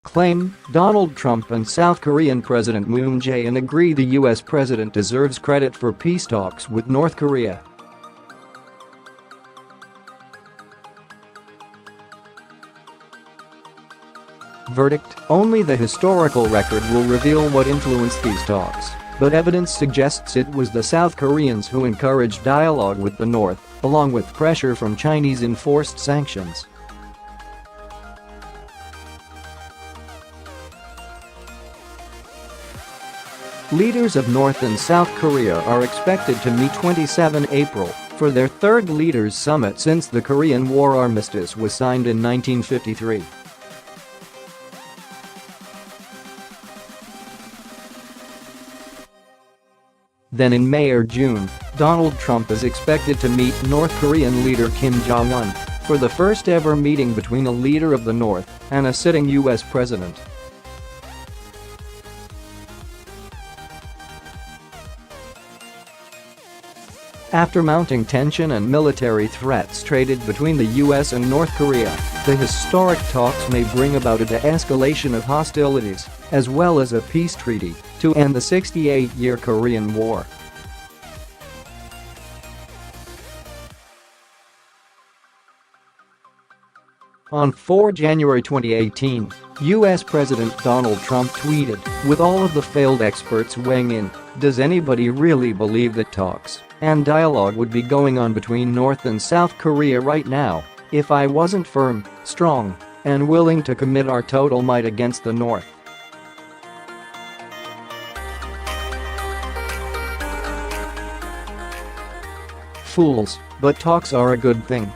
Claim: Donald Trump and South Korean President Moon Jae-in agree the US president deserves credit for peace talks with North Korea. Verdict: only the historical record will reveal what influenced these talks, but evidence suggests it was the South Koreans who encouraged dialogue with the North, along with pressure from Chinese enforced sanctions. Leaders of North and South Korea are expected to meet 27 April for their third Leaders Summit since the Korean War armistice was signed in 1953. Then in May or June, Donald Trump is expected to meet North Korean leader Kim Jong-un for the first ever meeting between a leader of the North and a sitting US president. After mounting tension and military threats traded between the US and North Korea, the historic talks may bring about a de-escalation of hostilities, as well as a peace treaty to end the 68-year Korean War. On 4 January 2018, US President Donald Trump tweeted, with all of the failed experts weighing in, "Does anybody really believe that talks and dialogue would be going on between North and South Korea right now if I wasn't firm, strong, and willing to commit our total might against the North?" Fools, but talks are a good thing.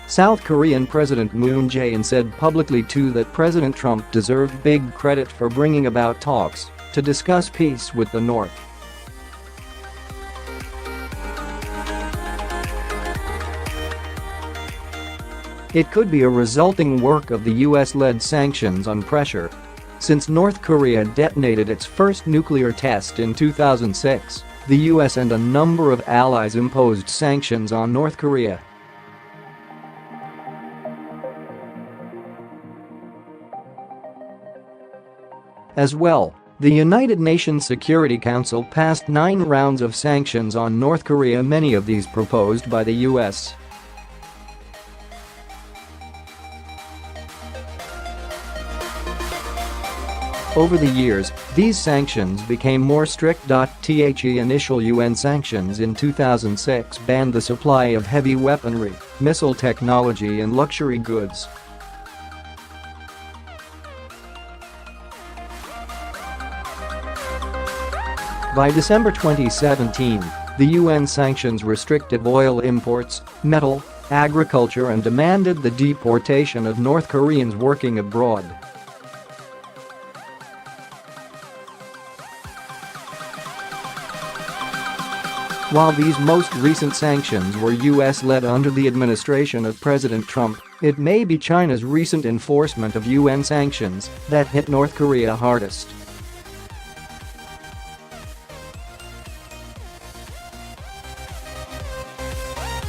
South Korean President Moon Jae-in said publicly too that President Trump deserved big credit for bringing about talks to discuss peace with the North. It could be a resulting work of the US-led sanctions on pressure. Since North Korea detonated its first nuclear test in 2006, the US and a number of allies imposed sanctions on North Korea. As well, the United Nations Security Council passed 9 rounds of sanctions on North Korea, many of these proposed by the US. Over the years, these sanctions became more strict. The initial UN sanctions in 2006 banned the supply of heavy weaponry, missile technology and luxury goods. By December 2017, the UN sanctions restricted oil imports, metal, agriculture and demanded the deportation of North Koreans working abroad. While these most recent sanctions were US-led under the administration of President Trump, it may be China's recent enforcement of UN sanctions that hit North Korea hardest.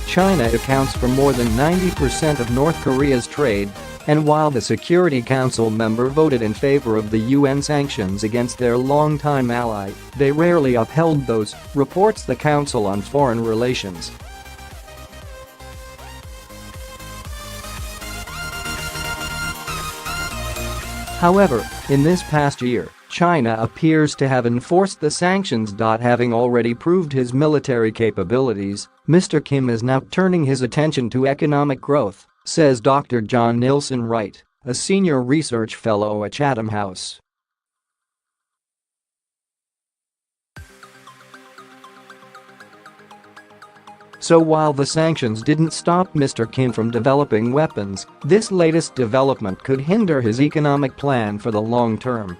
China accounts for more than 90% of North Korea's trade, and while the Security Council member voted in favor of the UN sanctions against their longtime ally, they rarely upheld those, reports the Council on Foreign Relations. However, in this past year, China appears to have enforced the sanctions. Having already proved his military capabilities, Mr. Kim is now turning his attention to economic growth, says Dr. John Nilsson-Wright, a senior research fellow at Chatham House. So while the sanctions didn't stop Mr. Kim from developing weapons, this latest development could hinder his economic plan for the long term.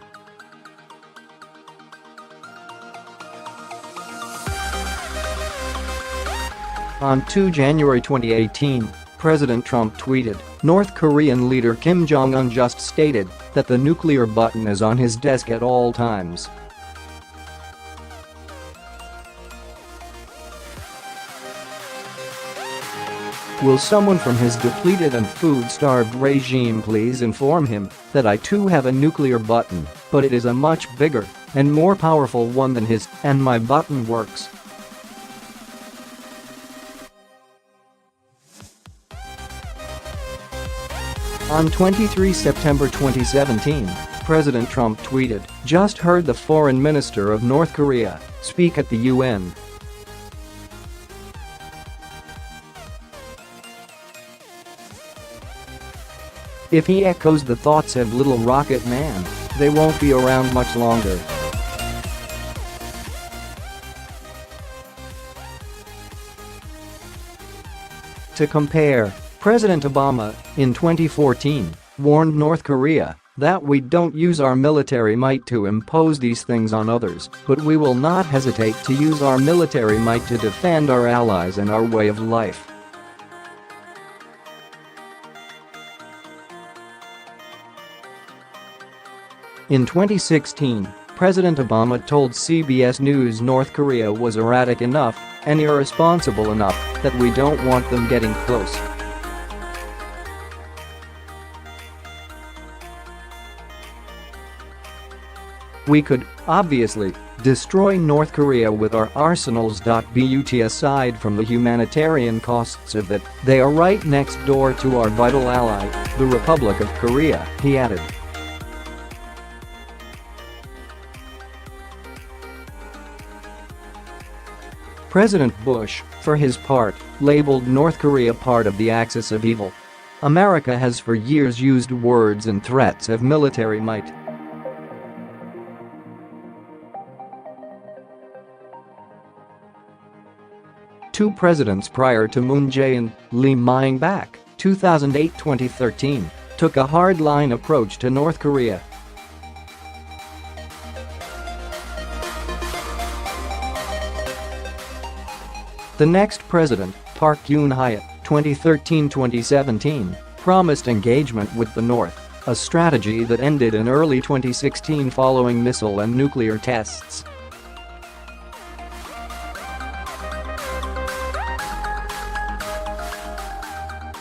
On 2 January 2018, President Trump tweeted, "North Korean leader Kim Jong-un just stated that the nuclear button is on his desk at all times." Will someone from his depleted and food-starved regime please inform him that I too have a nuclear button, but it is a much bigger and more powerful one than his, and my button works. On 23 September 2017, President Trump tweeted, "Just heard the foreign minister of North Korea speak at the UN. If he echoes the thoughts of Little Rocket Man, they won't be around much longer." To compare, President Obama, in 2014, warned North Korea that we don't use our military might to impose these things on others, but we will not hesitate to use our military might to defend our allies and our way of life. In 2016, President Obama told CBS News North Korea was erratic enough and irresponsible enough that we don't want them getting close. We could, obviously, destroy North Korea with our arsenals.But aside from the humanitarian costs of it, they are right next door to our vital ally, the Republic of Korea, he added. President Bush, for his part, labeled North Korea part of the axis of evil. America has for years used words and threats of military might. Two presidents prior to Moon Jae-in, Lee Myung-bak, 2008-2013, took a hard-line approach to North Korea. The next president, Park Geun-hye, 2013-2017, promised engagement with the North, a strategy that ended in early 2016 following missile and nuclear tests.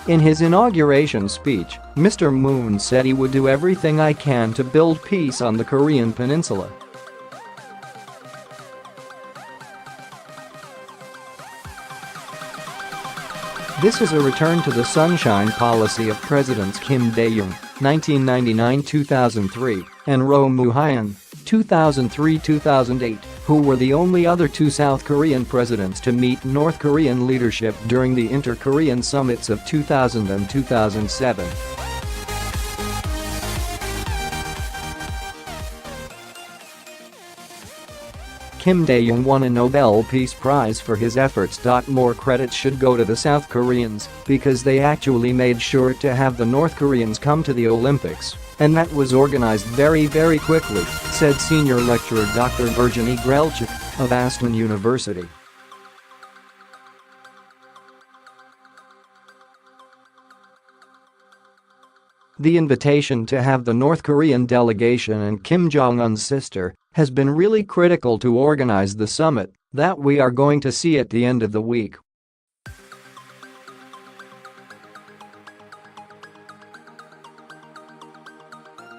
In his inauguration speech, Mr. Moon said he would do everything I can to build peace on the Korean peninsula. This is a return to the sunshine policy of Presidents Kim Dae-jung, 1999-2003, and Roh Moo-hyun, 2003-2008, who were the only other two South Korean presidents to meet North Korean leadership during the inter-Korean summits of 2000 and 2007. Kim Dae-jung won a Nobel Peace Prize for his efforts. More credit should go to the South Koreans because they actually made sure to have the North Koreans come to the Olympics, and that was organized very quickly, said senior lecturer Dr. Virginie Grelchik of Aston University. The invitation to have the North Korean delegation and Kim Jong-un's sister has been really critical to organize the summit that we are going to see at the end of the week.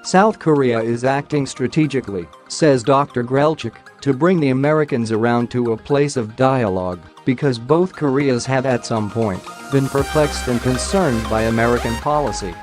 South Korea is acting strategically, says Dr. Grelchik, to bring the Americans around to a place of dialogue because both Koreas have at some point been perplexed and concerned by American policy.